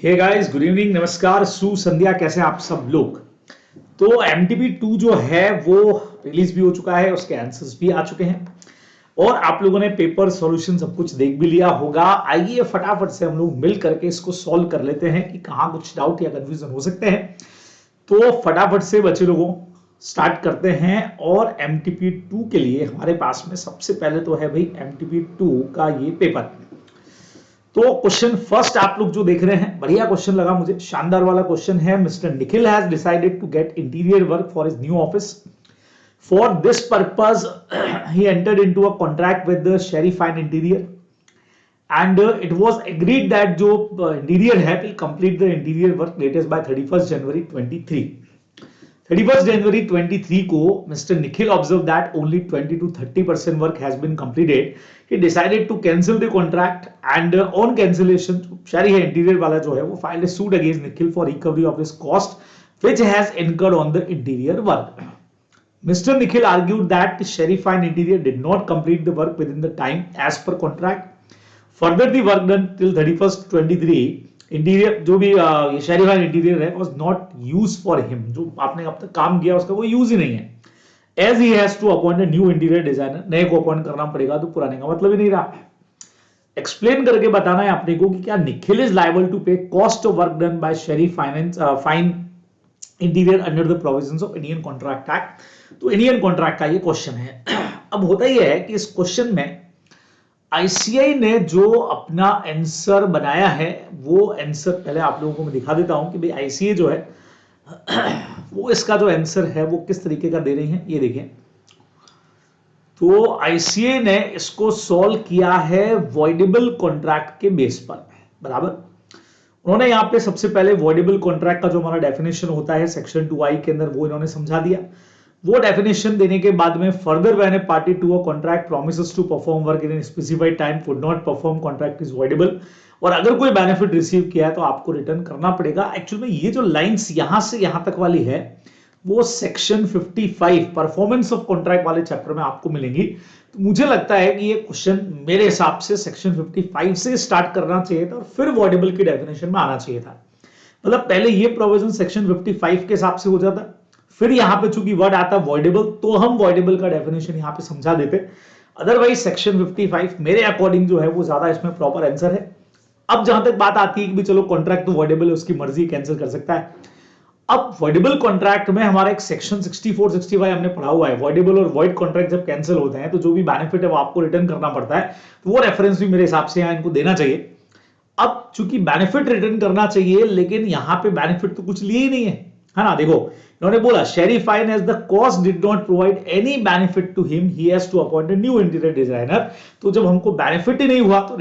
Hey guys, good evening, नमस्कार, सुसंध्या। कैसे हैं आप सब लोग। तो MTP2 जो है वो रिलीज भी हो चुका है, उसके आंसर्स भी आ चुके हैं और आप लोगों ने पेपर सॉल्यूशन सब कुछ देख भी लिया होगा। आइए फटाफट से हम लोग मिल करके इसको सॉल्व कर लेते हैं कि कहाँ कुछ डाउट या कंफ्यूजन हो सकते हैं। तो फटाफट से बच्चे लोगों स्टार्ट करते हैं। और MTP2 के लिए हमारे पास में सबसे पहले तो है भाई MTP2 का ये पेपर। तो क्वेश्चन फर्स्ट आप लोग जो देख रहे हैं, बढ़िया क्वेश्चन लगा मुझे, शानदार वाला क्वेश्चन है। Mister Nikhil has decided to get interior work for his new office. For this purpose he entered into a contract with the Sheri fine interior and it was agreed that जो interior है will complete the interior work latest by 31 January 23। 31 January 23 को Mr. Nikhil observed that only 20 to 30% work has been completed. He decided to cancel the contract and on cancellation, शारी है interior वाला जो है वो filed a suit against Nikhil for recovery of his cost which has incurred on the interior work. Mr. Nikhil argued that Sherry Fine Interior did not complete the work within the time as per contract. Further, the work done till 31st 23 interior जो भी ये शेरी fine interior है was not use for him. जो आपने अब तक काम किया उसका वो यूज ही नहीं है। As he has to appoint a new interior designer, नए को अपॉइंट करना पड़ेगा तो पुराने का मतलब ही नहीं रहा। एक्सप्लेन करके बताना है आपने को कि क्या Nikhil is liable to pay cost of work done by Sheri fine interior under the provisions of Indian contract act. तो इंडियन कॉन्ट्रैक्ट का ये क्वेश्चन है। अब होता ही है कि इस क्वेश्चन में आईसीआई ने जो अपना आंसर बनाया है वो आंसर पहले आप लोगों को मैं दिखा देता हूं कि भाई आईसीआई जो है वो इसका जो आंसर है वो किस तरीके का दे रही है, ये देखें। तो आईसीआई ने इसको सॉल्व किया है वॉइडेबल कॉन्ट्रैक्ट के बेस पर, बराबर। उन्होंने यहाँ पे सबसे पहले वॉइडेबल कॉन्ट्रैक्ट का जो हमारा डेफिनेशन होता है सेक्शन 2I के अंदर वो इन्होंने समझा दिया। वो डेफिनेशन देने के बाद में further when a party to a contract promises to perform work in an specified time could not perform contract is voidable. और अगर कोई बेनिफिट रिसीव किया है तो आपको रिटर्न करना पड़ेगा। एक्चुअल में ये जो लाइंस यहां से यहां तक वाली है वो सेक्शन 55 परफॉर्मेंस ऑफ कॉन्ट्रैक्ट वाले चैप्टर में आपको मिलेंगी। तो मुझे लगता है कि ये क्वेश्चन मेरे हिसाब से सेक्शन 55 से स्टार्ट करना चाहिए था और फिर वॉइडेबल की डेफिनेशन में आना चाहिए था। मतलब पहले ये प्रोविजन सेक्शन 55 के हिसाब से हो जाता, फिर यहां पे चूंकि वर्ड आता वॉइडेबल तो हम वॉइडेबल का डेफिनेशन यहां पे समझा देते। अदरवाइज सेक्शन 55 मेरे अकॉर्डिंग जो है वो ज्यादा इसमें प्रॉपर आंसर है। अब जहां तक बात आती है कि भी चलो कॉन्ट्रैक्ट तो वॉइडेबल है, उसकी मर्जी कैंसिल कर सकता है। अब वॉइडेबल कॉन्ट्रैक्ट में हमारा एक सेक्शन 64 65 हमने पढ़ा हुआ है। वॉइडेबल और वॉइड कॉन्ट्रैक्ट जब कैंसिल होते हैं तो जो भी बेनिफिट है वो आपको रिटर्न करना पड़ता है। तो वो रेफरेंस भी मेरे हिसाब से यहां इनको देना चाहिए। अब चूंकि बेनिफिट रिटर्न करना चाहिए लेकिन यहां पे बेनिफिट तो कुछ लिए ही नहीं है ना। देखो इन्होंने बोला Sherry fine as the cost did not provide any benefit to him, he has to appoint a new interior designer. तो जब हमको बेनिफिट ही नहीं हुआ तो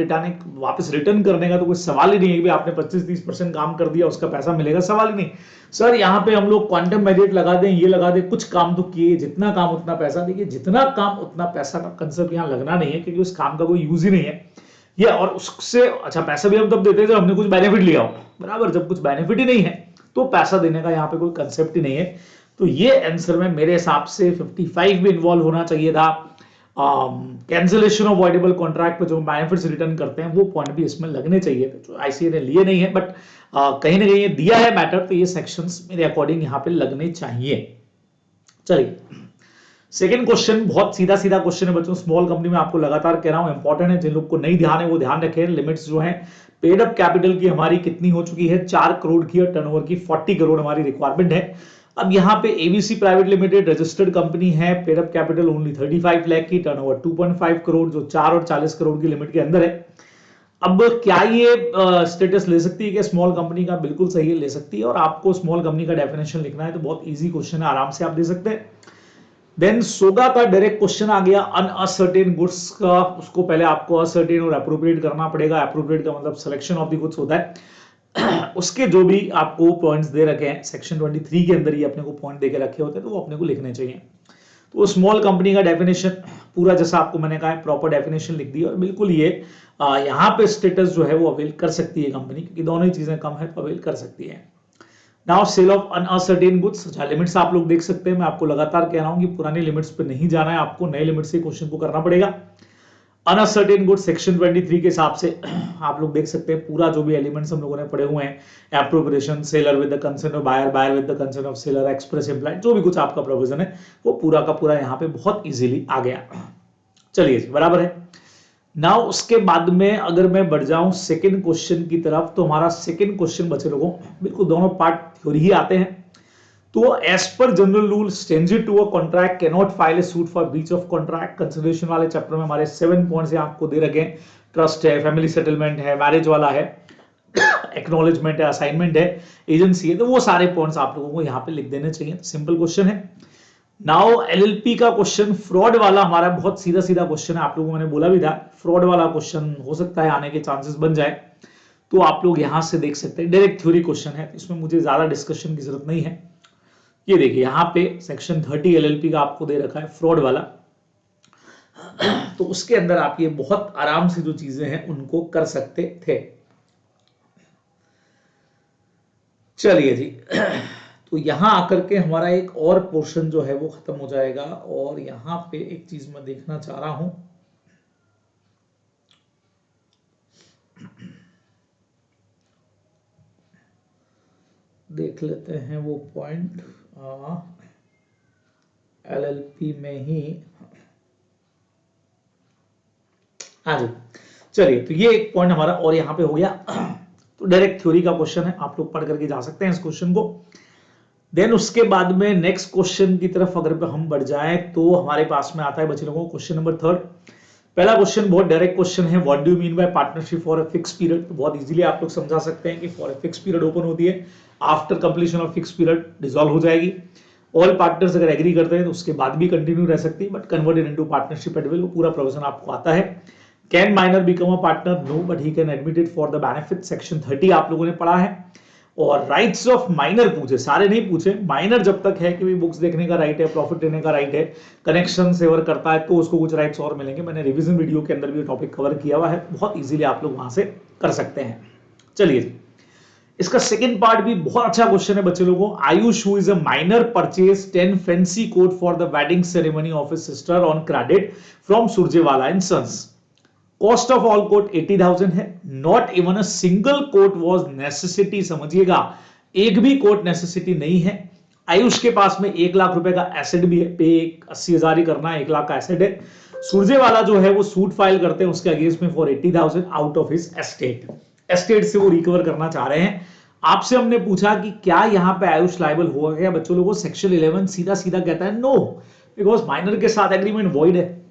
वापस रिटर्न करने का तो कोई सवाल ही नहीं है कि आपने 25-30% काम कर दिया उसका पैसा मिलेगा, सवाल ही नहीं। सर यहाँ पे हम लोग क्वांटम मेरिट लगा दें, ये लगा दें, कुछ काम तो किए, जितना काम उतना पैसा। देखिए जितना काम उतना पैसा का कंसेप्ट यहाँ लगना नहीं है क्योंकि उस काम का कोई यूज ही नहीं है ये। और उससे अच्छा पैसा भी हम तब देते हैं जब हमने कुछ बेनिफिट लिया हो, बराबर। जब कुछ बेनिफिट ही नहीं है तो पैसा देने का यहाँ पे कोई कंसेप्ट ही नहीं है। तो ये आंसर में मेरे हिसाब से 55 भी इन्वॉल्व होना चाहिए था। कैंसिलेशन ऑफ वॉइडेबल कॉन्ट्रैक्ट पे जो बेनिफिट्स रिटर्न करते हैं वो पॉइंट भी इसमें लगने चाहिए थे, जो आईसीए ने लिए नहीं है। बट कहीं ना कहीं ये दिया है मैटर, तो ये सेक्शंस मेरे अकॉर्डिंग यहाँ पे लगने चाहिए। चलिए सेकंड क्वेश्चन, बहुत सीधा सीधा क्वेश्चन है बच्चों। स्मॉल कंपनी में आपको लगातार कह रहा हूं इंपॉर्टेंट है, जिन लोग को नहीं ध्यान है वो ध्यान रखें। लिमिट्स जो है पेड अप कैपिटल की हमारी कितनी हो चुकी है, 4 करोड़ की, और टर्नओवर की 40 करोड़ हमारी रिक्वायरमेंट है। अब यहाँ पे ABC private limited registered company है, paid up capital only 35 lakh की, टर्नओवर 2.5 करोड़, जो 4 और 40 करोड़ की लिमिट के अंदर है। अब क्या ये स्टेटस ले सकती है कि स्मॉल कंपनी का? बिल्कुल सही है, ले सकती है। और आपको स्मॉल कंपनी का डेफिनेशन लिखना है तो बहुत इजी क्वेश्चन है, आराम से आप दे सकते हैं। देन सोगा का डायरेक्ट क्वेश्चन आ गया अनअसर्टेन गुड्स का। उसको पहले आपको असर्टेन और अप्रोप्रिएट करना पड़ेगा। अप्रोप्रिएट का मतलब सिलेक्शन ऑफ द गुड्स होता है। उसके जो भी आपको पॉइंट्स दे रखे हैं सेक्शन 23 के अंदर, ये अपने को पॉइंट देके रखे होते हैं तो वो अपने को लिखने चाहिए। तो स्मॉल कंपनी का डेफिनेशन पूरा जैसा आपको मैंने कहा प्रॉपर डेफिनेशन लिख दी। और बिल्कुल ये यहाँ पे स्टेटस जो है वो अवेल कर सकती है कंपनी, क्योंकि दोनों ही चीजें कम है तो अवेल कर सकती है। Now sale of unascertained goods, अच्छा लिमिट्स आप लोग देख सकते हैं। मैं आपको लगातार कह रहा हूं कि पुरानी लिमिट्स पे नहीं जाना है, आपको नए लिमिट से क्वेश्चन को करना पड़ेगा। अनसर्टेन गुड सेक्शन 23 के हिसाब से आप लोग देख सकते हैं पूरा जो भी एलिमेंट्स हम लोगों ने पढ़े हुए हैं, appropriation, seller with the consent of buyer, buyer with the consent of seller, express implied, जो भी कुछ आपका प्रोविजन है वो पूरा का पूरा यहाँ पे बहुत इजीली आ गया। चलिए जी, बराबर है। नाउ उसके बाद में अगर मैं बढ़ जाऊं सेकंड क्वेश्चन की तरफ, तो हमारा सेकंड क्वेश्चन बच्चे लोगों बिल्कुल दोनों पार्ट थ्योरी ही आते हैं। तो as per general rule stranger to a contract can not file a suit for breach of contract. Consideration वाले चैप्टर में हमारे 7 पॉइंट्स आपको दे रखे हैं। ट्रस्ट है, फैमिली सेटलमेंट है, मैरिज वाला है, एक्नॉलेजमेंट है, असाइनमेंट है, एजेंसी है, तो वो सारे पॉइंट्स आप लोगों को यहाँ पे लिख देने चाहिए। सिंपल क्वेश्चन है। नाउ एलएलपी का क्वेश्चन फ्रॉड वाला हमारा बहुत सीधा सीधा क्वेश्चन है। आप लोगों को मैंने बोला भी था फ्रॉड वाला क्वेश्चन हो सकता है आने के चांसेस बन जाए, तो आप लोग यहां से देख सकते हैं। डायरेक्ट थ्योरी क्वेश्चन है, इसमें मुझे ज्यादा डिस्कशन की जरूरत नहीं है। ये देखिए यहाँ पे सेक्शन 30 एलएलपी का आपको दे रखा है फ्रॉड वाला, तो उसके अंदर आप ये बहुत आराम से जो चीजें हैं उनको कर सकते थे। चलिए जी, तो यहां आकर के हमारा एक और पोर्शन जो है वो खत्म हो जाएगा। और यहां पे एक चीज मैं देखना चाह रहा हूं, देख लेते हैं वो पॉइंट एलएलपी में ही। हाँ जी, चलिए, तो ये एक पॉइंट हमारा और यहाँ पे हो गया। तो डायरेक्ट थ्योरी का क्वेश्चन है, आप लोग पढ़ करके जा सकते हैं इस क्वेश्चन को। देन उसके बाद में नेक्स्ट क्वेश्चन की तरफ अगर हम बढ़ जाएं तो हमारे पास में आता है बच्चे लोगों को क्वेश्चन नंबर 3। पहला क्वेश्चन बहुत डायरेक्ट क्वेश्चन है, what do you mean by partnership for a fix period. तो बहुत इजीली आप लोग समझा सकते हैं कि for a fix period open होती है, after completion of fix period dissolve हो जाएगी। ऑल पार्टनर्स अगर एग्री करते हैं तो उसके बाद भी कंटिन्यू रह सकती है, but converted into partnership at will, वो पूरा प्रोविजन आपको आता है। Can minor become a partner, no, but he can admitted for the benefit, section 30 आप लोगों ने पढ़ा है। और राइट्स ऑफ माइनर पूछे, सारे नहीं पूछे, माइनर जब तक है कि बुक्स देखने का राइट है, प्रॉफिट लेने का राइट है, कनेक्शन सेवर करता है तो उसको कुछ राइट्स और मिलेंगे। मैंने रिवीजन वीडियो के अंदर भी टॉपिक कवर किया हुआ है, बहुत इजीली आप लोग वहां से कर सकते हैं। चलिए, इसका सेकंड पार्ट भी बहुत अच्छा क्वेश्चन है बच्चे लोगों। Ayush who is a minor purchase 10 fancy coat for the wedding ceremony of his sister on credit from Surjewala and sons. Cost of all coat 80,000 है। Not even a single coat was necessity, समझिएगा एक भी coat necessity नहीं है। आयुष के पास में 1 लाख रुपए का एसेट भी है, पे 80,000 ही करना है, 1 लाख का एसेट है। सुरजेवाला जो है वो सूट फाइल करते हैं उसके अगेंस्ट में for 80,000 out of his estate. Estate से वो रिकवर करना चाह रहे हैं। आपसे हमने पूछा कि क्या यहाँ पे आयुष लायबल होगा क्या बच्चों लोगों, सेक्शन 11 सीधा सीधा कहता है नो, बिकॉज माइनर के साथ एग्रीमेंट वॉइड है।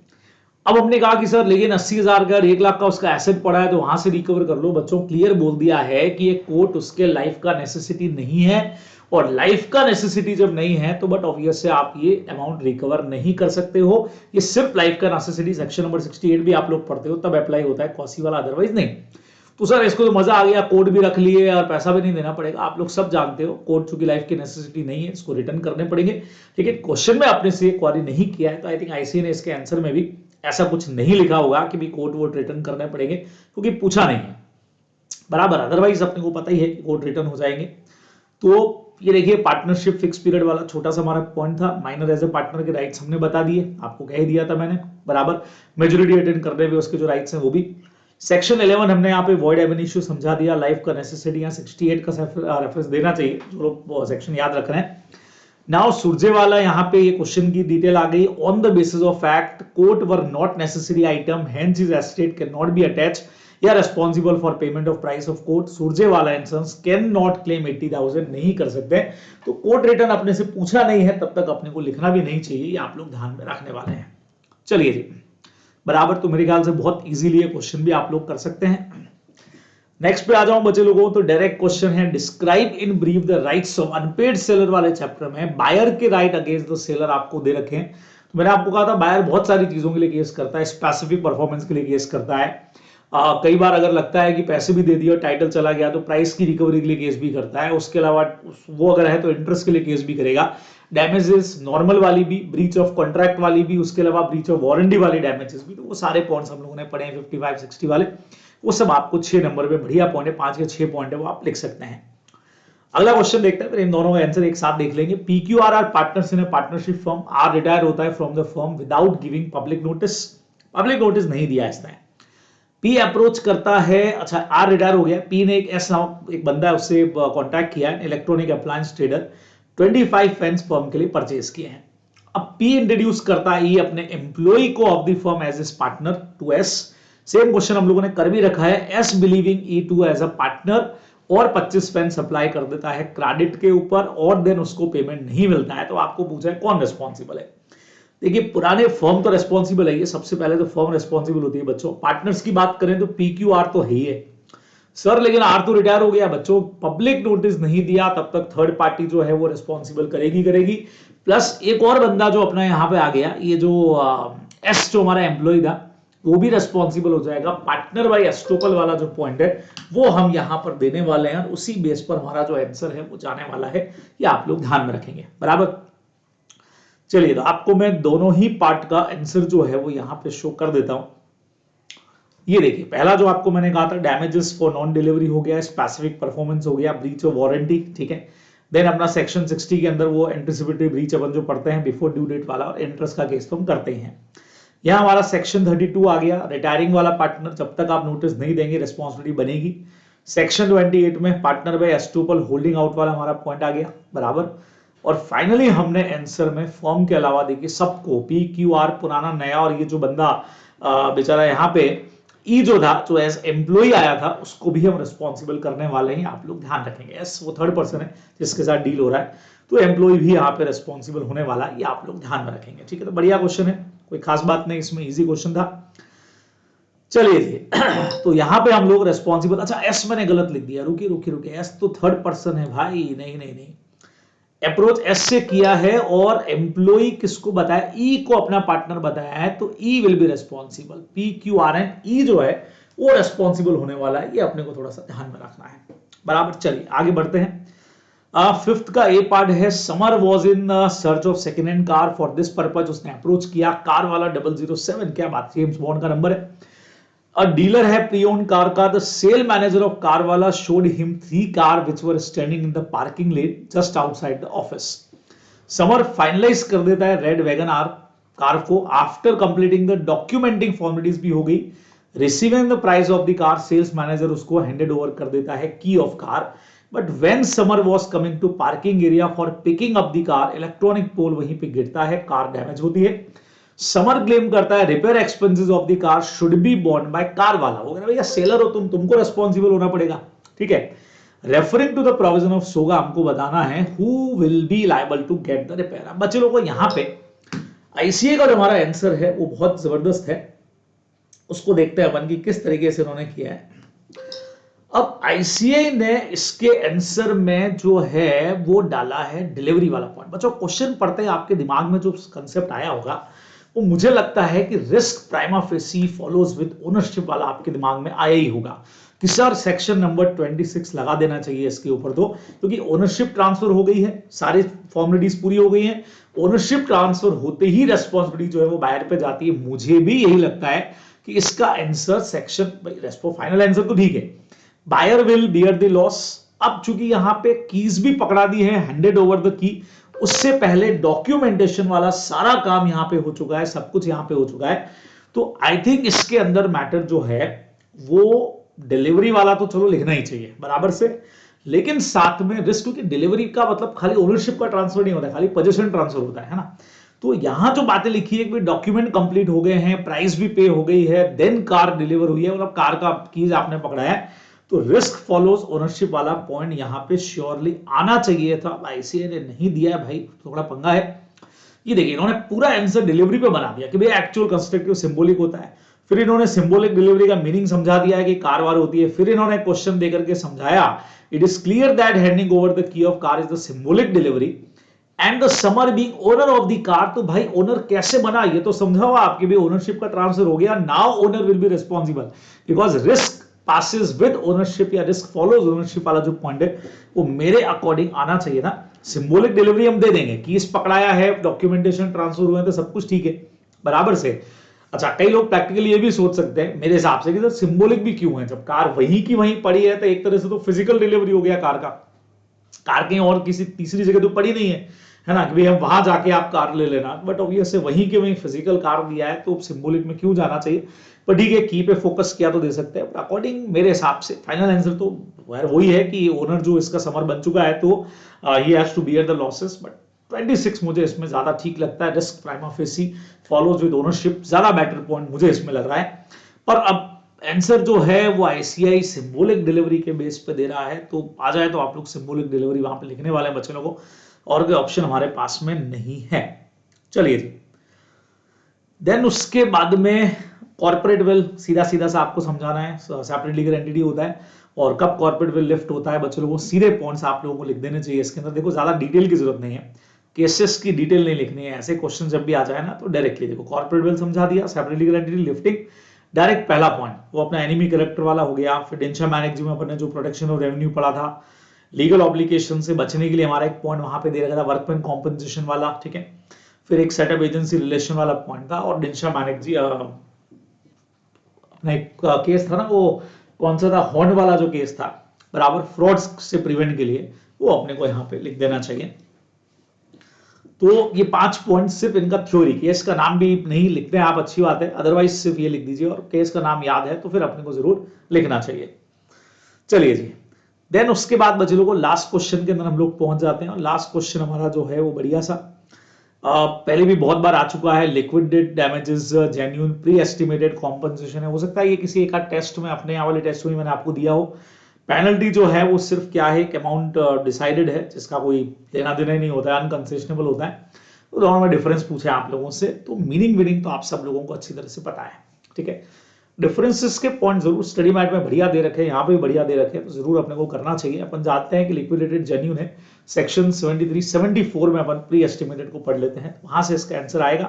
अब हमने कहा कि सर लेकिन 80,000 का 1 लाख का उसका एसेट पड़ा है तो वहां से रिकवर कर लो। बच्चों क्लियर बोल दिया है कि ये कोर्ट उसके लाइफ का नेसेसिटी नहीं है, और लाइफ का नेसेसिटी जब नहीं है तो बट ऑब्वियस से आप ये अमाउंट रिकवर नहीं कर सकते हो। ये सिर्फ लाइफ का नेसेसिटी सेक्शन नंबर 68 भी आप लोग पढ़ते हो तब अप्लाई होता है, कॉसी वाला अदरवाइज नहीं। तो सर इसको तो मजा आ गया, कोर्ट भी रख लिए और पैसा भी नहीं देना पड़ेगा। आप लोग सब जानते हो कोर्ट चूंकि लाइफ की नेसेसिटी नहीं है, इसको रिटर्न करने पड़ेंगे। लेकिन क्वेश्चन में आपने से क्वारी नहीं किया है तो आई थिंक आईसीए ने इसके आंसर में भी ऐसा कुछ नहीं लिखा होगा कि भी कोर्ट वोट रिटर्न करने पड़ेंगे, क्योंकि पूछा नहीं है बराबर। अदरवाइज अपने को पता ही है कि कोर्ट रिटर्न हो जाएंगे। तो ये देखिए पार्टनरशिप फिक्स पीरियड वाला छोटा सा हमारा पॉइंट था। माइनर एज ए पार्टनर के राइट्स हमने बता दिए, आपको कह दिया था मैंने बराबर। मेजोरिटी अटेंड करने में उसके जो राइट्स हैं वो भी। सेक्शन 11 हमने यहाँ पे वॉइड एब इश्यू समझा दिया, लाइफ का नेसेसिटी यहाँ 68 का रेफरेंस देना चाहिए जो लोग सेक्शन याद रख रहे हैं। नाउ सुरजेवाला यहाँ पे ये क्वेश्चन की डिटेल आ गई। On the basis of fact court were not necessary item, hence his estate can not be attach या responsible for payment of price of court. Surjewala and sons can not claim 80,000, नहीं कर सकते। तो court return अपने से पूछा नहीं है तब तक अपने को लिखना भी नहीं चाहिए, ये आप लोग ध्यान में रखने वाले हैं। चलिए जी बराबर, तो मेरे ख्याल से बहुत इजीली ये क्वेश्चन भी आप लोग कर सकते हैं। नेक्स्ट पे आ जाऊं बच्चे लोगों, तो डायरेक्ट क्वेश्चन है describe in brief the rights of unpaired seller वाले चैप्टर में बायर के राइट अगेंस्ट द सेलर आपको दे रखे हैं। तो मैंने आपको कहा था बायर बहुत सारी चीजों के लिए केस करता है, स्पेसिफिक परफॉर्मेंस के लिए केस करता है। कई बार अगर लगता है कि पैसे भी दे दिए और टाइटल चला गया तो प्राइस की रिकवरी के लिए केस भी करता है। उसके अलावा वो अगर है तो इंटरेस्ट के लिए केस भी करेगा। डैमेजेस नॉर्मल वाली भी, ब्रीच ऑफ कॉन्ट्रैक्ट वाली भी, उसके अलावा ब्रीच ऑफ वारंटी वाली डैमेजेस भी। तो वो सारे पॉइंट्स हम लोगों ने पढ़े हैं 55 60 वाले, वो सब आपको 6 नंबर पे बढ़िया पॉइंट है, 5 या 6 पॉइंट है वो आप लिख सकते हैं। अगला क्वेश्चन देखते हैं, फिर इन दोनों का आंसर एक साथ देख लेंगे। PQR R partners in a partnership firm, R retire होता है from the firm without giving public notice. Public notice नहीं दिया इसने। पी अप्रोच करता है, अच्छा आर रिटायर हो गया, पी ने एक बंदा है उससे कांटेक्ट किया, electronic appliance trader, 25 fans firm के लिए परचेज किए हैं। अब पी इंट्रोड्यूस करता है अपने एम्प्लॉय को of the firm as a partner to S. Same question हम लोगों ने कर भी रखा है, S believing E to as a partner, और 25 फैन सप्लाई कर देता है क्रेडिट के ऊपर, और देन उसको पेमेंट नहीं मिलता है। तो आपको पूछा है कौन रिस्पॉन्सिबल है। देखिए पुराने फर्म तो रेस्पॉन्सिबल है, सबसे पहले तो फर्म रेस्पॉन्सिबल होती है बच्चों। पार्टनर्स की बात करें तो पीक्यूआर तो है ही है सर, लेकिन आर तो रिटायर हो गया बच्चों, पब्लिक नोटिस नहीं दिया तब तक थर्ड पार्टी जो है वो रेस्पॉन्सिबल करेगी। प्लस एक और बंदा जो अपना यहाँ पे आ गया, ये जो एस जो हमारा एम्प्लॉय था वो भी रेस्पॉन्सिबल हो जाएगा। पार्टनर बाय एस्टोपल वाला जो पॉइंट है वो हम यहाँ पर देने वाले हैं, और उसी बेस पर हमारा जो आंसर है वो जाने वाला है, ये आप लोग ध्यान में रखेंगे, बराबर। चलिए, तो आपको मैं दोनों ही पार्ट का आंसर जो है वो यहाँ पे शो कर देता हूं। ये देखिए, पहला जो आपको मैंने कहा था डैमेजेस फॉर नॉन डिलीवरी हो गया, स्पेसिफिक परफॉर्मेंस हो गया, ब्रीच ऑफ वारंटी, ठीक है। देन अपना सेक्शन 60 के अंदर वो एंटिसिपेटरी ब्रीच अपन जो पढ़ते हैं बिफोर ड्यू डेट वाला, और इंटरेस्ट का केस तो हम करते हैं। यहाँ हमारा सेक्शन 32 आ गया, रिटायरिंग वाला पार्टनर, जब तक आप नोटिस नहीं देंगे रिस्पॉन्सिबिलिटी बनेगी। सेक्शन 28 में partner by estoppel holding out वाला हमारा पॉइंट आ गया, बराबर। और फाइनली हमने आंसर में फर्म के अलावा देखिए सबको पी क्यू आर पुराना नया, और ये जो बंदा बेचारा यहाँ पे ई जो था, जो एज एम्प्लॉय आया था, उसको भी हम रिस्पॉन्सिबल करने वाले हैं, आप लोग ध्यान रखेंगे। एस वो थर्ड पर्सन है जिसके साथ डील हो रहा है, तो एम्प्लॉय भी यहाँ पे रिस्पॉन्सिबल होने वाला है, ये आप लोग ध्यान में रखेंगे, ठीक है। तो बढ़िया क्वेश्चन है, कोई खास बात नहीं इसमें, इजी क्वेश्चन था। चलिए तो यहाँ पे हम लोग रिस्पॉन्सिबल, अच्छा एस मैंने गलत लिख दिया, रुकिए, एस तो थर्ड पर्सन है भाई, नहीं, अप्रोच एस से किया है और एम्प्लॉय किसको बताया, ई को अपना पार्टनर बताया है, तो E will be responsible. P Q R N E जो है वो रिस्पॉन्सिबल होने वाला है, ये अपने को थोड़ा सा ध्यान में रखना है, बराबर। चलिए आगे बढ़ते हैं। फिफ्थ का ए पार्ट है, summer was in search of second hand car, for this purpose उसने अप्रोच किया कार वाला 007, क्या बात, जेम्स बॉन्ड का नंबर है। A dealer है pre-owned कार का, the sale manager of car वाला showed him 3 car which were standing in the parking lane just outside the office. Samar finalise कर देता है रेड वैगन आर कार को, after completing the documenting formalities भी हो गई, receiving the price of the car, sales manager उसको handed over कर देता है key of car. But when Samar was coming to parking area for picking up the car, electronic pole वहीं पे गिरता है, कार डैमेज होती है। समर क्लेम करता है repair expenses of the car should be borne by car वाला, वो कहता है भैया सेलर हो तुमको रेस्पॉन्सिबल होना पड़ेगा, ठीक है। Referring to the provision of SOGA, हमको बताना है who will be liable to get the repair. अब बच्चे लोगों को यहाँ पे आईसीए का जो हमारा आंसर है वो बहुत जबरदस्त है, उसको देखते हैं अपन की किस तरीके से उन्होंने किया है। अब आईसीए ने इसके आंसर में जो है वो डाला है डिलीवरी वाला पॉइंट। बच्चों क्वेश्चन पढ़ते हैं आपके दिमाग में जो कंसेप्ट आया होगा वो मुझे लगता है कि risk prima facie follows with ownership वाला आपके दिमाग में आया ही होगा कि सर सेक्शन नंबर 26 लगा देना चाहिए इसके ऊपर, तो क्योंकि ओनरशिप ट्रांसफर हो गई है, सारी फॉर्मेलिटीज पूरी हो गई हैं, ओनरशिप ट्रांसफर होते ही रेस्पॉन्सिबिलिटी जो है वो बायर पे जाती है। मुझे भी यही लगता है कि इसका आंसर सेक्शन, फाइनल आंसर तो ठीक है, buyer will bear the loss. अब चूंकि यहाँ पे कीज भी पकड़ा दी है, हैंडेड ओवर द की, उससे पहले डॉक्यूमेंटेशन वाला सारा काम यहां पे हो चुका है, सब कुछ यहां पे हो चुका है, तो आई थिंक इसके अंदर मैटर जो है वो डिलीवरी वाला तो चलो लिखना ही चाहिए बराबर से, लेकिन साथ में रिस्क, क्योंकि डिलीवरी का मतलब खाली ओनरशिप का ट्रांसफर नहीं होता है, खाली पोजीशन ट्रांसफर होता है ना। तो यहां जो बातें लिखी है कि डॉक्यूमेंट कंप्लीट हो गए हैं, प्राइस भी पे हो गई है, देन कार डिलीवर हुई है, मतलब कार का कीज आपने पकड़ा है, तो रिस्क फॉलोज ओनरशिप वाला पॉइंट यहां पे श्योरली आना चाहिए था। आईसीए ने नहीं दिया है भाई, थोड़ा पंगा है। ये देखिए इन्होंने पूरा आंसर डिलीवरी पे बना दिया कि भाई एक्चुअल कंस्ट्रक्टिव सिंबॉलिक होता है, फिर इन्होंने सिंबॉलिक डिलीवरी का मीनिंग समझा दिया है कि कार वार होती है, फिर इन्होंने क्वेश्चन देकर के समझाया it is clear that handing over the key of car is the symbolic delivery and the summer being owner of the car. तो भाई ओनर कैसे बना ये तो समझाओ आपकी भी, ओनरशिप का ट्रांसफर हो गया, now owner will be responsible because risk passes with ownership या risk follows ownership वाला जो पॉइंट है वो मेरे अकॉर्डिंग आना चाहिए ना। सिंबॉलिक डिलीवरी हम दे देंगे, कीज पकड़ाया है, डॉक्यूमेंटेशन ट्रांसफर हुए तो सब कुछ ठीक है बराबर से। अच्छा कई लोग प्रैक्टिकली ये भी सोच सकते हैं मेरे हिसाब से कि सर सिंबॉलिक भी क्यों है, जब कार वहीं की वहीं पड़ी है तो एक तरह से तो फिजिकल डिलीवरी हो गया कार का, कार कहीं और किसी तीसरी जगह तो पड़ी नहीं है, है ना, कि भाई हम वहां जाके आप कार ले लेना, बट ऑब्वियस है वहीं के वहीं फिजिकल कार दिया है तो सिंबॉलिक में क्यों जाना चाहिए। पर ठीक है, की पे फोकस किया तो दे सकते हैं, अकॉर्डिंग मेरे हिसाब से फाइनल आंसर तो वही है कि ओनर जो इसका समर बन चुका है तो he has to bear the losses, but 26 मुझे इसमें ज्यादा ठीक लगता है। Risk prima facie follows with ownership, ज्यादा बेटर पॉइंट मुझे इसमें लग रहा है। पर अब आंसर जो है वो आईसीआई सिंबॉलिक डिलीवरी के बेस पे दे रहा है, तो आ जाए तो आप लोग सिंबॉलिक डिलीवरी वहां पे लिखने वाले हैं बच्चे लोगों को, और कोई ऑप्शन हमारे पास में नहीं है। चलिए जी, देन उसके बाद में कॉर्पोरेट विल, सीधा सीधा सा आपको समझाना है, सेपरेट लीगल एंटिटी होता है और कब कॉर्पोरेट विल लिफ्ट होता है बच्चों लोगों को सीधे पॉइंट्स आप लोगों को लिख देने चाहिए इसके अंदर। देखो ज्यादा डिटेल की जरूरत नहीं है, केसेस की डिटेल नहीं लिखनी है, ऐसे क्वेश्चन जब भी आ जाए ना तो डायरेक्टली देखो कॉर्पोरेट विल समझा दिया, separate legal entity lifting, direct पहला पॉइंट वो अपना एनिमी कैरेक्टर वाला हो गया। फिर डेंशा मैनेजी में अपने जो प्रोटेक्शन ऑफ रेवेन्यू पढ़ा था, लीगल ऑब्लिगेशन से बचने के लिए हमारा एक पॉइंट वहां पे दे रखा था वर्कमैन कॉम्पनसेशन वाला, ठीक है। फिर एक सेटअप एजेंसी रिलेशन वाला पॉइंट था, और डेंशा मैनेजी अपना एक केस था ना, वो कौन सा था, हॉर्न वाला जो केस था बराबर, फ्रॉड्स से प्रिवेंट के लिए, वो अपने को यहाँ पे लिख देना चाहिए। तो ये 5 पॉइंट सिर्फ इनका थ्योरी, केस का नाम भी नहीं लिखते हैं आप, अच्छी बात है, अदरवाइज सिर्फ ये लिख दीजिए, और केस का नाम याद है तो फिर अपने को जरूर लिखना चाहिए। चलिए जी, देन उसके बाद बच्चे लोगों को लास्ट क्वेश्चन के अंदर हम लोग पहुंच जाते हैं, और लास्ट क्वेश्चन हमारा जो है वो बढ़िया सा पहले भी बहुत बार आ चुका है, liquidated damages genuine pre estimated compensation है। हो सकता है ये किसी एक टेस्ट में, अपने यहाँ वाले टेस्ट में मैंने आपको दिया हो। पेनल्टी जो है वो सिर्फ क्या है, एक अमाउंट डिसाइडेड है जिसका कोई लेना देना ही नहीं होता है, अनकंसेशनेबल होता है। तो दोनों में डिफरेंस पूछे आप लोगों से, तो मीनिंग वीनिंग तो आप सब लोगों को अच्छी तरह से पता है, ठीक है। डिफरेंसेस के पॉइंट जरूर स्टडी मैट में बढ़िया दे रखे, यहाँ पे भी बढ़िया दे रखे, तो जरूर अपने को करना चाहिए। अपन जानते हैं कि लिक्विडेटेड जेन्युइन है, सेक्शन 73 74 में अपन प्री एस्टिमेटेड को पढ़ लेते हैं, वहां से इसका आंसर आएगा।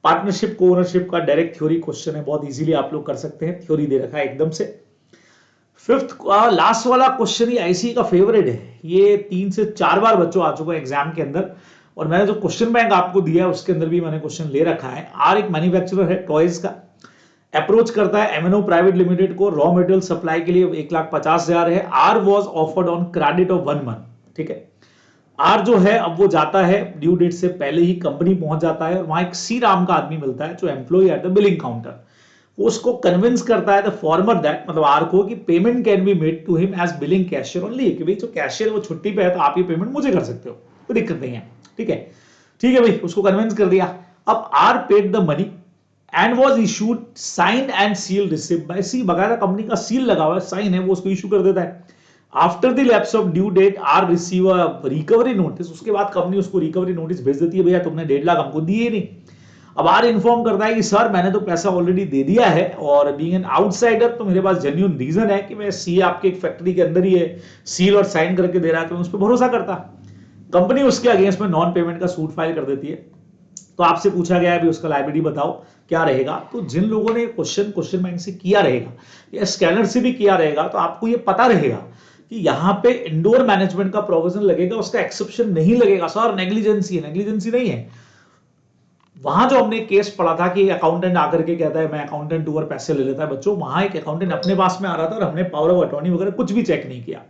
पार्टनरशिप को ओनरशिप का डायरेक्ट थ्योरी क्वेश्चन है, बहुत इजीली आप लोग कर सकते हैं, थ्योरी दे रखा है एकदम से। फिफ्थ लास्ट वाला क्वेश्चन ये आईसी का फेवरेट है, ये 3 से 4 बार बच्चों आ चुका है एग्जाम के अंदर, और मैंने जो क्वेश्चन बैंक आपको दिया है उसके अंदर भी मैंने क्वेश्चन ले रखा है। आर एक मैन्युफैक्चरर है टॉयज का, अप्रोच करता है एमएनओ प्राइवेट लिमिटेड को रॉ मटेरियल सप्लाई के लिए 1,50,000 है। R was offered on credit of 1 month, ठीक है। आर जो है अब वो जाता है ड्यू डेट से पहले ही कंपनी पहुंच जाता है, और वहां एक सी नाम का आदमी मिलता है जो employ at the billing counter, वो उसको कन्विंस करता है द फॉर्मर दैट, मतलब आर को, कि payment can be made to him as billing cashier only, कि भाई जो कैशियर वो छुट्टी पे है तो आप ये पेमेंट मुझे कर सकते हो, कोई दिक्कत नहीं है, ठीक है। ठीक है भाई, उसको कन्विंस कर दिया। अब R paid the money and was issued signed and seal receipt by C, बकायदा कंपनी का सील लगा हुआ है, साइन है, वो उसको इशू कर देता है। After the lapse of due date R receive a recovery notice, उसके बाद कंपनी उसको रिकवरी नोटिस भेज देती है, भैया तुमने 1.5 लाख हमको दिए नहीं। अब आर इन्फॉर्म करता है कि सर मैंने तो पैसा ऑलरेडी दे दिया है, और बीइंग एन आउटसाइडर तो मेरे पास जेन्युइन रीजन है कि मैं सी आपके एक फैक्ट्री के अंदर ही है, सील और साइन करके दे रहा है, तो मैं उस पर भरोसा करता। कंपनी उसके अगेंस्ट में नॉन पेमेंट का सूट फाइल कर देती है। तो आपसे पूछा गया है भी उसका लायबिलिटी बताओ क्या रहेगा, तो जिन लोगों ने क्वेश्चन बैंक से किया रहेगा या स्कैनर से भी किया रहेगा, तो आपको ये पता रहेगा कि यहाँ पे इंडोर मैनेजमेंट का प्रोविजन लगेगा, उसका एक्सेप्शन नहीं लगेगा। सर नेग्लिजेंसी है, नेग्लिजेंसी नहीं है। वहां जो हमने केस पढ़ा था कि अकाउंटेंट आकर के कहता है मैं अकाउंटेंट ओवर पैसे ले लेता है, बच्चों वहां एक अकाउंटेंट अपने पास में आ रहा था और हमने पावर ऑफ अटॉर्नी वगैरह कुछ भी चेक नहीं किया।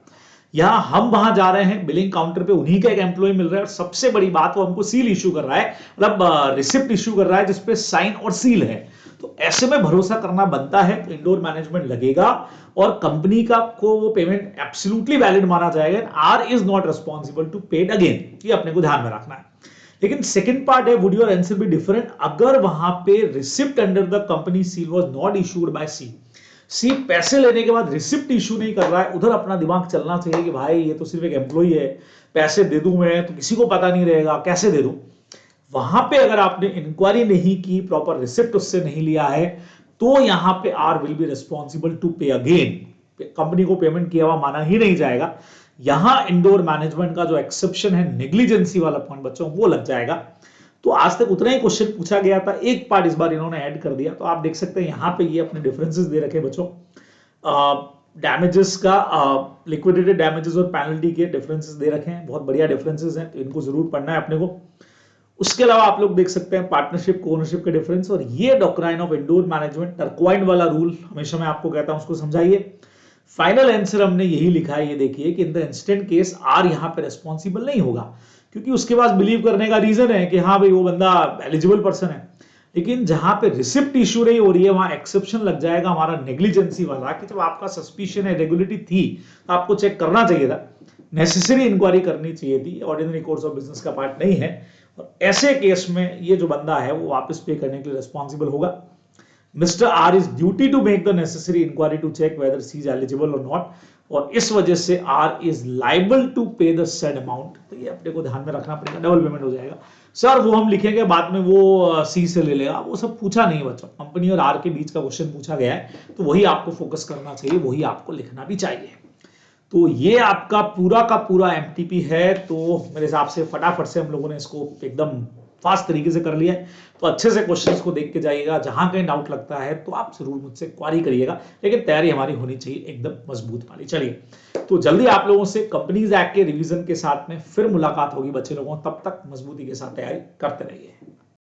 यहां हम वहां जा रहे हैं, बिलिंग काउंटर पे उन्हीं का एक एम्प्लॉय मिल रहा है, और सबसे बड़ी बात वो हमको सील इशू कर रहा है, मतलब रिसिप्ट इशू कर रहा है जिसपे साइन और सील है। तो ऐसे में भरोसा करना बनता है, तो इंडोर मैनेजमेंट लगेगा और कंपनी का को वो पेमेंट एब्सोल्युटली वैलिड माना जाएगा। R is not responsible to paid again, ये अपने को ध्यान में रखना है। लेकिन सेकंड पार्ट है, would your answer be different, अगर वहां पे receipt under the company seal was not issued by C, C पैसे लेने के बाद रिसिप्ट इशू नहीं कर रहा है, उधर अपना दिमाग चलना चाहिए कि भाई ये तो सिर्फ एक एम्प्लॉय है, पैसे दे दूं मैं तो किसी को पता नहीं रहेगा, कैसे दे दूं। वहां पे अगर आपने इंक्वायरी नहीं की, प्रॉपर रिसिप्ट उससे नहीं लिया है, तो यहां पे R will be responsible to pay again, company को पेमेंट किया हुआ माना ही नहीं जाएगा। यहां इंडोर मैनेजमेंट का जो एक्सेप्शन है, नेग्लिजेंसी वाला पॉइंट बच्चों वो लग जाएगा। तो आज तक उतना ही क्वेश्चन पूछा गया था, एक पार्ट इस बार इन्होंने ऐड कर दिया, तो आप देख सकते हैं यहां पे ये अपने डिफरेंसेस दे रखे बच्चों, डैमेजेस का, लिक्विडेटेड डैमेजेस और पेनल्टी के डिफरेंसेस दे रखे हैं, बहुत बढ़िया डिफरेंसेस हैं, तो इनको जरूर पढ़ना है अपने को। उसके अलावा आप लोग देख सकते हैं पार्टनरशिप को ओनरशिप के डिफरेंस, और ये डॉक्ट्राइन ऑफ इंडोर मैनेजमेंट, टर्क्वाइन वाला रूल हमेशा मैं आपको कहता हूं उसको समझाइए। फाइनल आंसर हमने यही लिखा है, ये देखिए कि in the instant case R यहाँ पे रिस्पॉन्सिबल नहीं होगा, क्योंकि उसके पास बिलीव करने का रीजन है कि हाँ भाई वो बंदा एलिजिबल पर्सन है। लेकिन जहां पे रिसिप्ट इशू नहीं हो रही है वहां एक्सेप्शन लग जाएगा हमारा नेग्लिजेंसी वाला, कि जब आपका सस्पिशन है, रेगुलेरिटी थी, तो आपको चेक करना चाहिए था, नेसेसरी इंक्वायरी करनी चाहिए थी, ऑर्डिनरी कोर्स ऑफ बिजनेस का पार्ट नहीं है। और ऐसे केस में ये जो बंदा है वो वापस पे करने के लिए रिस्पॉन्सिबल होगा। Mr. R is duty to make the necessary inquiry to check whether she is eligible or not, और इस वजह से R is liable to pay the said amount। तो ये अपने को ध्यान में रखना पड़ेगा, डबल पेमेंट हो जाएगा। सर वो हम लिखेंगे बाद में, वो C से ले लेगा, वो सब पूछा नहीं बच्चों, कंपनी और R के बीच का क्वेश्चन पूछा गया है, तो वही आपको फोकस करना चाहिए, वही आपको लिखना भी चाहिए। तो ये आपका पूरा का पूरा एमटीपी है। तो मेरे हिसाब से फटाफट से हम लोगों ने इसको एकदम फास्ट तरीके से कर लिया है। तो अच्छे से क्वेश्चंस को देख के जाइएगा, जहां कहीं डाउट लगता है तो आप जरूर मुझसे क्वारी करिएगा, लेकिन तैयारी हमारी होनी चाहिए एकदम मजबूत वाली। चलिए, तो जल्दी आप लोगों से कंपनीज एक्ट के रिवीजन के साथ में फिर मुलाकात होगी बच्चे लोगों, तब तक मजबूती के साथ तैयारी करते रहिए।